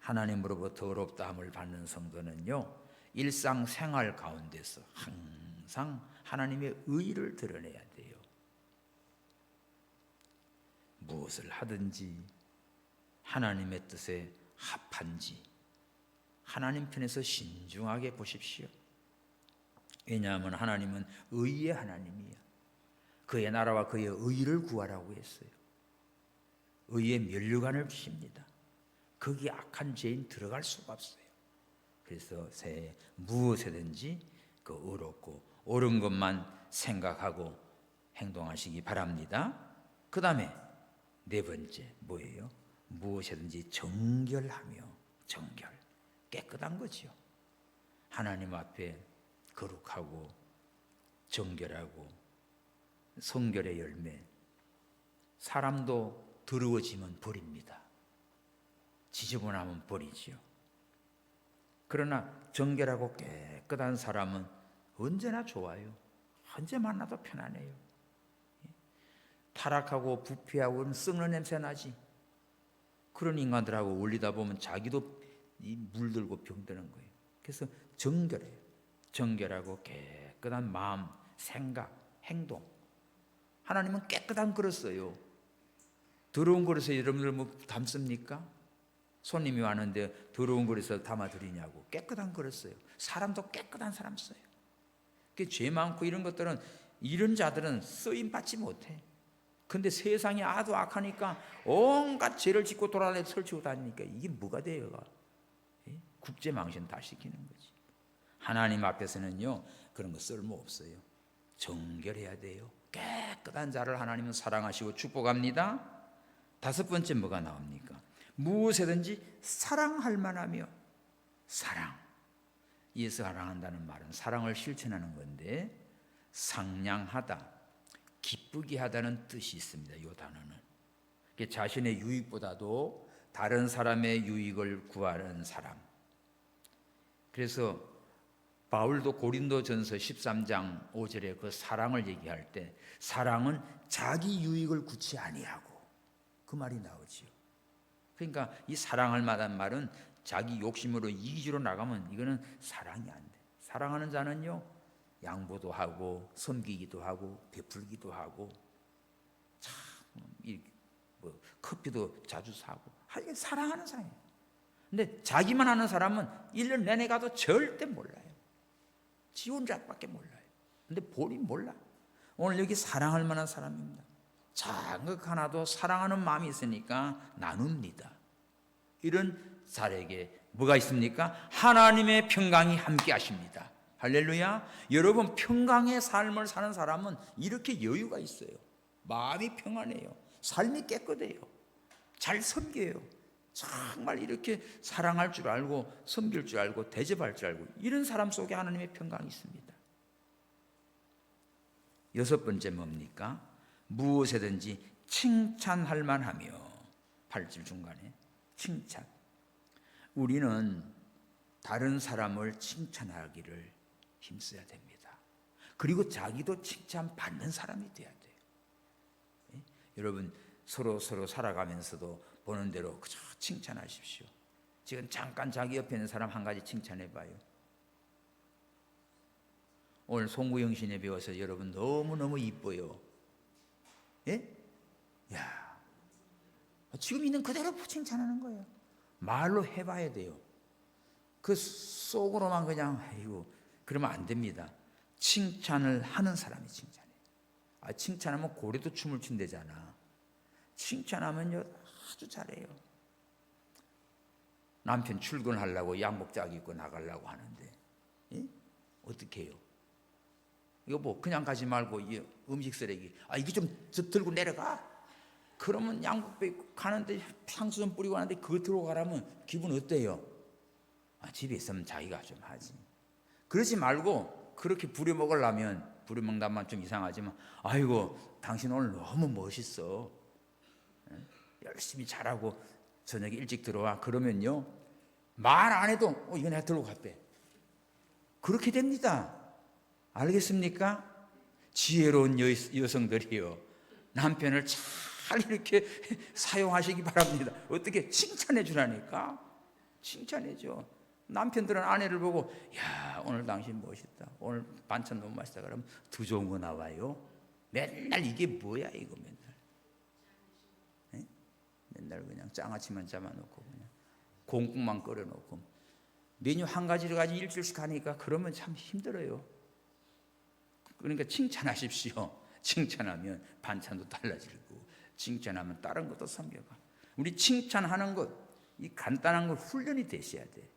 하나님으로부터 의롭다함을 받는 성도는요, 일상생활 가운데서 항상 하나님의 의를 드러내야 돼요. 무엇을 하든지 하나님의 뜻에 합한지 하나님 편에서 신중하게 보십시오. 왜냐하면 하나님은 의의 하나님이에요. 그의 나라와 그의 의를 구하라고 했어요. 의의 면류관을 주십니다. 거기에 악한 죄인 들어갈 수가 없어요. 그래서 새해 무엇이든지 그 의롭고 옳은 것만 생각하고 행동하시기 바랍니다. 그 다음에 네 번째 뭐예요? 무엇이든지 정결하며, 정결, 깨끗한 거지요. 하나님 앞에 거룩하고 정결하고 성결의 열매. 사람도 더러워지면 버립니다. 지저분하면 버리지요. 그러나 정결하고 깨끗한 사람은 언제나 좋아요. 언제 만나도 편안해요. 타락하고 부패하고 썩는 냄새 나지. 그런 인간들하고 어울리다 보면 자기도 물들고 병드는 거예요. 그래서 정결해요. 정결하고 깨끗한 마음, 생각, 행동. 하나님은 깨끗한 그릇 써요. 더러운 그릇에 여러분들 뭐 담습니까? 손님이 왔는데 더러운 그릇을 담아드리냐고. 깨끗한 그릇 써요. 사람도 깨끗한 사람 써요. 죄 많고 이런 것들은, 이런 자들은 쓰임 받지 못해. 근데 세상이 아주 악하니까 온갖 죄를 짓고 돌아다니고 설치고 다니니까 이게 뭐가 돼요? 국제망신 다 시키는 거지. 하나님 앞에서는요 그런 거 쓸모없어요. 정결해야 돼요. 깨끗한 자를 하나님은 사랑하시고 축복합니다. 다섯 번째 뭐가 나옵니까? 무엇이든지 사랑할 만하며. 사랑, 예수 사랑한다는 말은 사랑을 실천하는 건데, 상냥하다, 기쁘게 하다는 뜻이 있습니다. 이 단어는 자신의 유익보다도 다른 사람의 유익을 구하는 사람. 그래서 바울도 고린도전서 13장 5절에 그 사랑을 얘기할 때, 사랑은 자기 유익을 구치 아니하고, 그 말이 나오지요. 그러니까 이 사랑할 만한 말은 자기 욕심으로 이기주로 나가면 이거는 사랑이 안 돼. 사랑하는 자는요 양보도 하고 섬기기도 하고 베풀기도 하고, 참 커피도 자주 사고, 하여간 사랑하는 사람이에요. 근데 자기만 하는 사람은 1년 내내 가도 절대 몰라요. 지 혼자밖에 몰라요. 근데 본인 몰라. 오늘 여기 사랑할 만한 사람입니다. 작은 것 하나도 사랑하는 마음이 있으니까 나눕니다. 이런 자에게 뭐가 있습니까? 하나님의 평강이 함께 하십니다. 할렐루야. 여러분, 평강의 삶을 사는 사람은 이렇게 여유가 있어요. 마음이 평안해요. 삶이 깨끗해요. 잘 섬겨요. 정말 이렇게 사랑할 줄 알고 섬길 줄 알고 대접할 줄 알고, 이런 사람 속에 하나님의 평강이 있습니다. 여섯 번째 뭡니까? 무엇이든지 칭찬할 만하며. 8절 중간에 칭찬. 우리는 다른 사람을 칭찬하기를 힘써야 됩니다. 그리고 자기도 칭찬받는 사람이 돼야 돼요. 예? 여러분, 서로 살아가면서도 보는 대로 그저 칭찬하십시오. 지금 잠깐 자기 옆에 있는 사람 한 가지 칭찬해 봐요. 오늘 송구영 씨네 배워서 여러분 너무너무 이뻐요. 예? 야, 지금 있는 그대로 칭찬하는 거예요. 말로 해봐야 돼요. 그 속으로만 그냥 아이고 그러면 안 됩니다. 칭찬을 하는 사람이 칭찬해요. 칭찬하면 고래도 춤을 춘대잖아. 칭찬하면요 아주 잘해요. 남편 출근하려고 양복장 입고 나가려고 하는데, 예? 어떻게 해요? 이거 뭐 그냥 가지 말고 이 음식 쓰레기, 이거 좀 들고 내려가. 그러면 양복 입고 가는데 향수 좀 뿌리고 하는데 그거 들고 가라면 기분 어때요? 집에 있으면 자기가 좀 하지. 그러지 말고 그렇게 부려먹으려면, 부려먹다만 좀 이상하지만, 아이고 당신 오늘 너무 멋있어, 열심히 잘하고 저녁에 일찍 들어와. 그러면요 말 안 해도 이거 내가 들고 갔대. 그렇게 됩니다. 알겠습니까? 지혜로운 여성들이요, 남편을 잘 이렇게 사용하시기 바랍니다. 어떻게? 칭찬해 주라니까. 칭찬해줘. 남편들은 아내를 보고, 야 오늘 당신 멋있다, 오늘 반찬 너무 맛있다, 그러면 더 좋은 거 나와요. 맨날 이게 뭐야 이거, 맨날 맨날 그냥 장아찌만 잡아놓고 그냥 공국만 끓여놓고 메뉴 한 가지를 가지고 일주일씩 하니까 그러면 참 힘들어요. 그러니까 칭찬하십시오. 칭찬하면 반찬도 달라지고, 칭찬하면 다른 것도 섬겨가. 우리 칭찬하는 것, 이 간단한 걸 훈련이 되셔야 돼.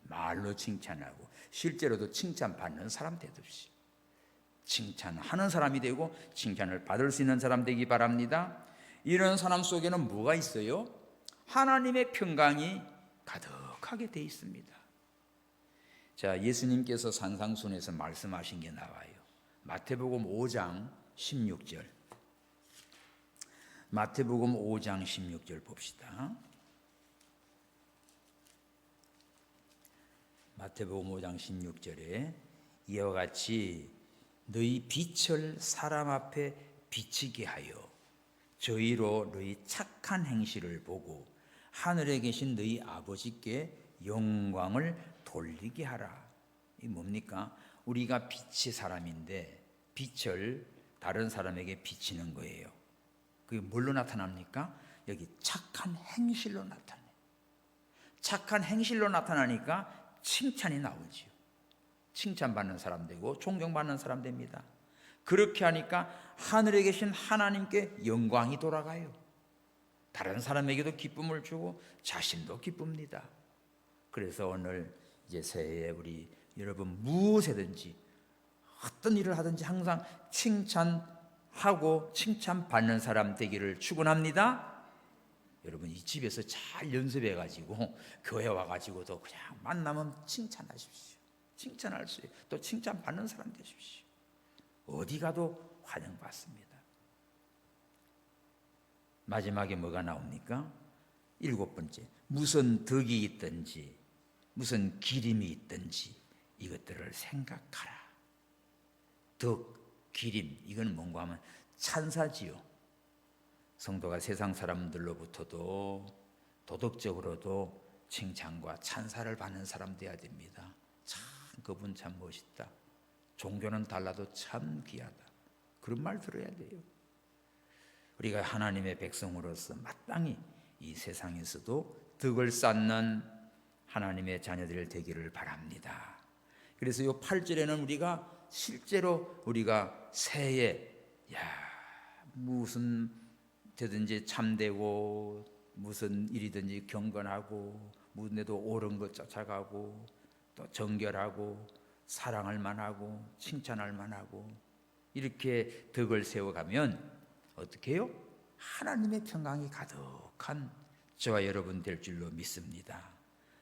말로 칭찬하고 실제로도 칭찬받는 사람 되듯이 칭찬하는 사람이 되고 칭찬을 받을 수 있는 사람 되기 바랍니다. 이런 사람 속에는 뭐가 있어요? 하나님의 평강이 가득하게 돼 있습니다. 자, 예수님께서 산상순에서 말씀하신 게 나와요. 마태복음 5장 16절. 마태복음 5장 16절 봅시다. 마태복음 5장 16절에 이와 같이 너희 빛을 사람 앞에 비치게 하여 저희로 너희 착한 행실을 보고 하늘에 계신 너희 아버지께 영광을 돌리게 하라. 이 뭡니까? 우리가 빛의 사람인데 빛을 다른 사람에게 비치는 거예요. 그게 뭘로 나타납니까? 여기 착한 행실로 나타나요. 착한 행실로 나타나니까 칭찬이 나오지요. 칭찬받는 사람 되고 존경받는 사람 됩니다. 그렇게 하니까 하늘에 계신 하나님께 영광이 돌아가요. 다른 사람에게도 기쁨을 주고 자신도 기쁩니다. 그래서 오늘 이제 새해에 우리 여러분 무엇이든지 어떤 일을 하든지 항상 칭찬하고 칭찬받는 사람 되기를 축원합니다. 여러분 이 집에서 잘 연습해 가지고 교회 와 가지고도 그냥 만나면 칭찬하십시오. 칭찬할 수 있고 또 칭찬받는 사람 되십시오. 어디 가도 환영받습니다. 마지막에 뭐가 나옵니까? 7번째, 무슨 덕이 있든지 무슨 기림이 있든지 이것들을 생각하라. 덕, 기림, 이건 뭔가 하면 찬사지요. 성도가 세상 사람들로부터도 도덕적으로도 칭찬과 찬사를 받는 사람 되어야 됩니다. 참 그분 참 멋있다. 종교는 달라도 참 귀하다. 그런 말 들어야 돼요. 우리가 하나님의 백성으로서 마땅히 이 세상에서도 덕을 쌓는 하나님의 자녀들 되기를 바랍니다. 그래서 이 8절에는 우리가 실제로 우리가 새해 무슨 되든지 참되고 무슨 일이든지 경건하고 무슨데도 옳은 것 쫓아가고 또 정결하고 사랑할 만하고 칭찬할 만하고 이렇게 덕을 세워가면 어떻게 해요? 하나님의 평강이 가득한 저와 여러분 될 줄로 믿습니다.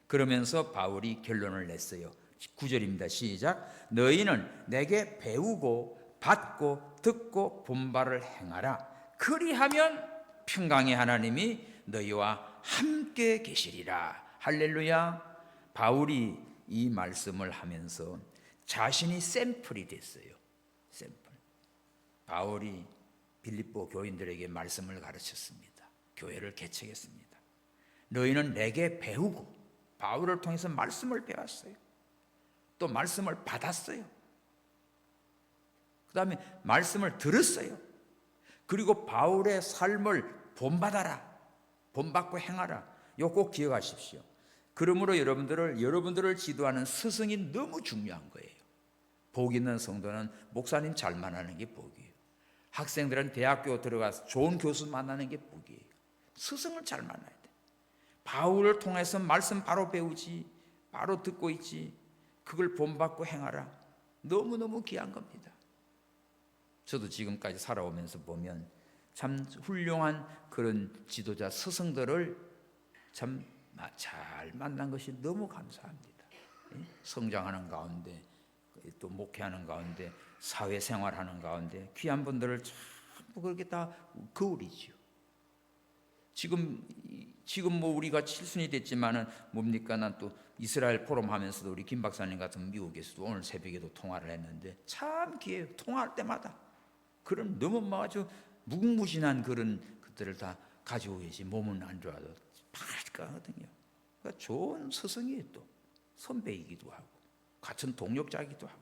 그러면서 바울이 결론을 냈어요. 9절입니다. 시작. 너희는 내게 배우고 받고 듣고 본바를 행하라. 그리하면 평강의 하나님이 너희와 함께 계시리라. 할렐루야. 바울이 이 말씀을 하면서 자신이 샘플이 됐어요. 샘플. 바울이 빌립보 교인들에게 말씀을 가르쳤습니다. 교회를 개척했습니다. 너희는 내게 배우고, 바울을 통해서 말씀을 배웠어요. 또 말씀을 받았어요. 그 다음에 말씀을 들었어요. 그리고 바울의 삶을 본받아라. 본받고 행하라. 이거 꼭 기억하십시오. 그러므로 여러분들을 지도하는 스승이 너무 중요한 거예요. 복 있는 성도는 목사님 잘 만나는 게 복이에요. 학생들은 대학교 들어가서 좋은 교수 만나는 게 복이에요. 스승을 잘 만나야 돼. 바울을 통해서 말씀 바로 배우지, 바로 듣고 있지, 그걸 본받고 행하라. 너무너무 귀한 겁니다. 저도 지금까지 살아오면서 보면 참 훌륭한 그런 지도자 스승들을 참 잘 만난 것이 너무 감사합니다. 성장하는 가운데 또 목회하는 가운데 사회생활하는 가운데 귀한 분들을 전부 그렇게 다 거울이지요. 지금 뭐 우리가 칠순이 됐지만은 뭡니까? 난 또 이스라엘 포럼 하면서도 우리 김 박사님 같은 미국에서도 오늘 새벽에도 통화를 했는데 참 귀해요. 통화할 때마다 그런 너무 아주 무궁무진한 그런 것들을 다 가지고 계시. 몸은 안 좋아도 바르거든요. 그러니까 좋은 스승이에요. 또 선배이기도 하고 같은 동력자이기도 하고.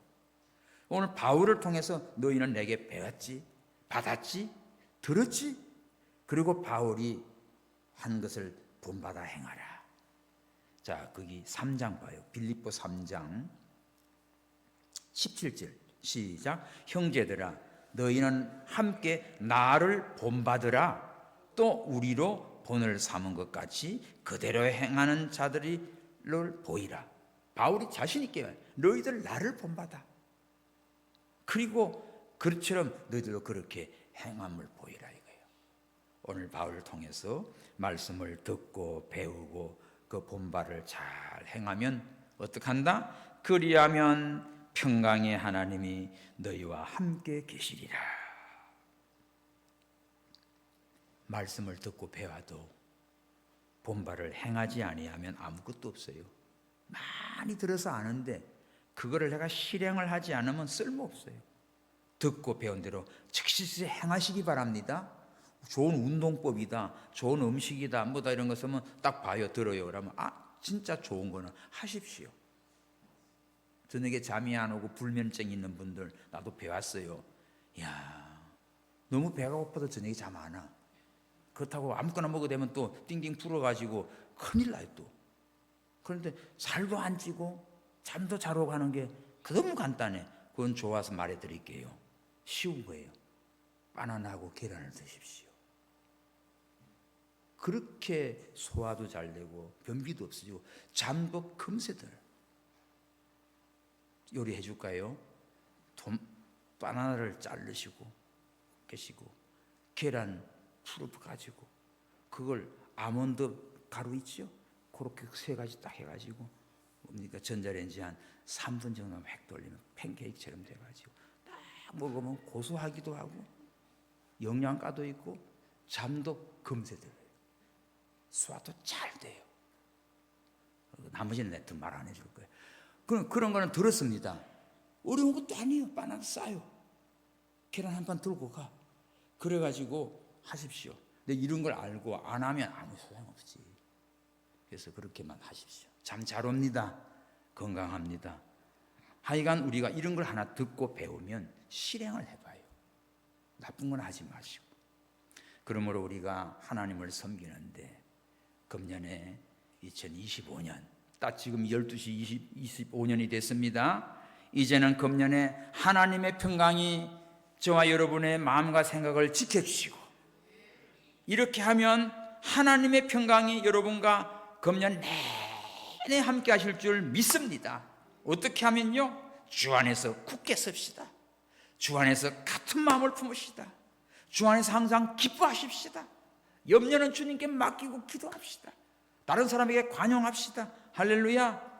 오늘 바울을 통해서 너희는 내게 배웠지, 받았지, 들었지. 그리고 바울이 한 것을 본받아 행하라. 자, 거기 3장 봐요. 빌립보 3장 17절 시작. 형제들아, 너희는 함께 나를 본받으라. 또 우리로 본을 삼은 것 같이 그대로 행하는 자들을 보이라. 바울이 자신 있게 너희들 나를 본받아. 그리고 그처럼 너희들도 그렇게 행함을 보이라 이거예요. 오늘 바울을 통해서 말씀을 듣고 배우고 그 본바를 잘 행하면 어떻게 한다? 그리하면 평강의 하나님이 너희와 함께 계시리라. 말씀을 듣고 배워도 본바를 행하지 아니하면 아무것도 없어요. 많이 들어서 아는데 그거를 내가 실행을 하지 않으면 쓸모없어요. 듣고 배운 대로 즉시 행하시기 바랍니다. 좋은 운동법이다, 좋은 음식이다, 뭐다 이런 거 쓰면 딱 봐요, 들어요. 그러면 진짜 좋은 거는 하십시오. 저녁에 잠이 안 오고 불면증 있는 분들 나도 배웠어요. 야, 너무 배가 고파도 저녁에 잠 안 와. 그렇다고 아무거나 먹게 되면 또 띵띵 불어가지고 큰일 나요 또. 그런데 살도 안 찌고 잠도 잘 오고 하는 게 너무 간단해. 그건 좋아서 말해드릴게요. 쉬운 거예요. 바나나하고 계란을 드십시오. 그렇게 소화도 잘 되고 변비도 없어지고 잠도 금세 들어요. 요리해 줄까요? 바나나를 자르시고 계시고 계란 풀어 가지고 그걸 아몬드 가루 있죠? 그렇게 세 가지 딱 해가지고 뭡니까 전자레인지 한 3분 정도만 획 돌리면 팬케이크처럼 돼가지고 딱 먹으면 고소하기도 하고 영양가도 있고 잠도 금세 들어요. 소화도 잘 돼요. 나머지는 내가 말 안 해줄 거예요. 그런 거는 들었습니다. 어려운 것도 아니에요. 바나나 싸요. 계란 한 판 들고 가. 그래가지고 하십시오. 근데 이런 걸 알고 안 하면 아무 소용없지. 그래서 그렇게만 하십시오. 잠 잘 옵니다. 건강합니다. 하여간 우리가 이런 걸 하나 듣고 배우면 실행을 해봐요. 나쁜 건 하지 마시고. 그러므로 우리가 하나님을 섬기는데 금년에 2025년 딱 지금 12시 25년이 됐습니다. 이제는 금년에 하나님의 평강이 저와 여러분의 마음과 생각을 지켜주시고 이렇게 하면 하나님의 평강이 여러분과 금년 내내 함께 하실 줄 믿습니다. 어떻게 하면요? 주 안에서 굳게 섭시다. 주 안에서 같은 마음을 품으시다. 주 안에서 항상 기뻐하십시다. 염려는 주님께 맡기고 기도합시다. 다른 사람에게 관용합시다. 할렐루야.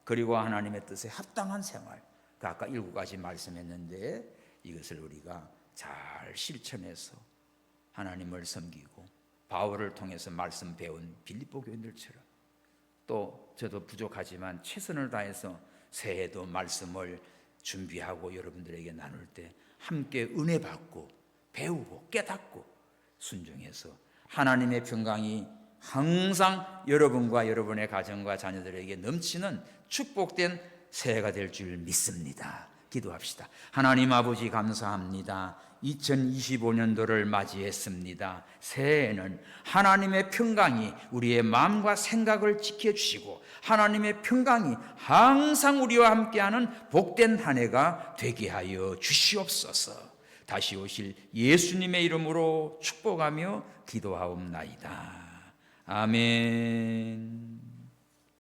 그리고 하나님의 뜻에 합당한 생활. 아까 7가지 말씀했는데 이것을 우리가 잘 실천해서 하나님을 섬기고 바울을 통해서 말씀 배운 빌립보 교인들처럼 또 저도 부족하지만 최선을 다해서 새해도 말씀을 준비하고 여러분들에게 나눌 때 함께 은혜 받고 배우고 깨닫고 순종해서 하나님의 평강이 항상 여러분과 여러분의 가정과 자녀들에게 넘치는 축복된 새해가 될 줄 믿습니다. 기도합시다. 하나님 아버지 감사합니다. 2025년도를 맞이했습니다. 새해에는 하나님의 평강이 우리의 마음과 생각을 지켜주시고 하나님의 평강이 항상 우리와 함께하는 복된 한 해가 되게 하여 주시옵소서. 다시 오실 예수님의 이름으로 축복하며 기도하옵나이다. 아멘.